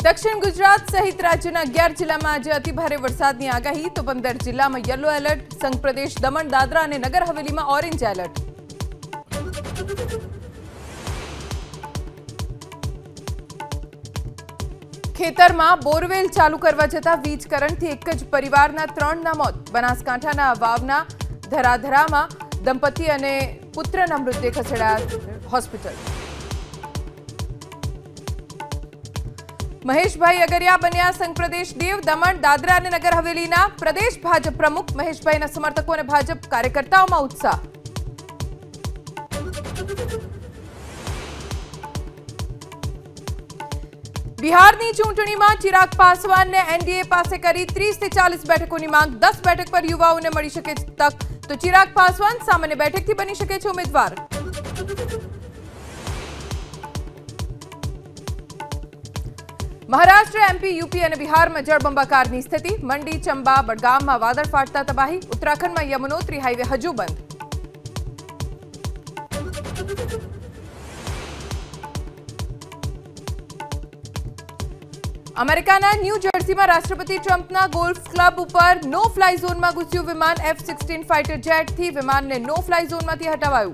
दक्षिण गुजरात सहित राज्यના 11 જિલ્લામાં આજે અતિભારે વરસાદની આગાહી તો 15 જિલ્લામાં યલો એલર્ટ સંઘ પ્રદેશ દમણ દાદરા અને નગર હવેલીમાં ઓરેન્જ એલર્ટ ખેતરમાં બોરવેલ ચાલુ કરવા જતા વીજ કરંટથી એક જ પરિવારના 3ના મોત બનાસકાંઠાના વાવના ધરાધરામાં દંપતી અને પુત્રના મૃતદેહ ખસેડાયા હોસ્પિટલ મહેશભાઈ અગરિયા બન્યા સંઘ પ્રદેશ દેવ દમણ દાદરા અને નગર હવેલીના પ્રદેશ ભાજપ પ્રમુખ મહેશભાઈના સમર્થકો અને ભાજપ કાર્યકર્તાઓમાં ઉત્સાહ બિહારની ચૂંટણીમાં ચિરાગ પાસવાનને એનડીએ પાસે કરી 30 થી 40 બેઠકોની માંગ 10 બેઠક પર યુવાઓને મળી શકે તક તો ચિરાગ પાસવાન સામાન્ય બેઠકથી બની શકે છે ઉમેદવાર महाराष्ट्र एमपी यूपी और बिहार में जलबंबाकार की स्थिति मंडी चंबा बड़गाम में वादळ फाटता तबाही उत्तराखंड में यमुनोत्री हाईवे हजू बंद अमेरिका न्यू जर्सी में राष्ट्रपति ट्रम्पना गोल्फ क्लब पर नो फ्लाय झोन में घुस्यु विमान F-16 फाइटर जेट थी विमान ने नो फ्लाय झोन में हटावायु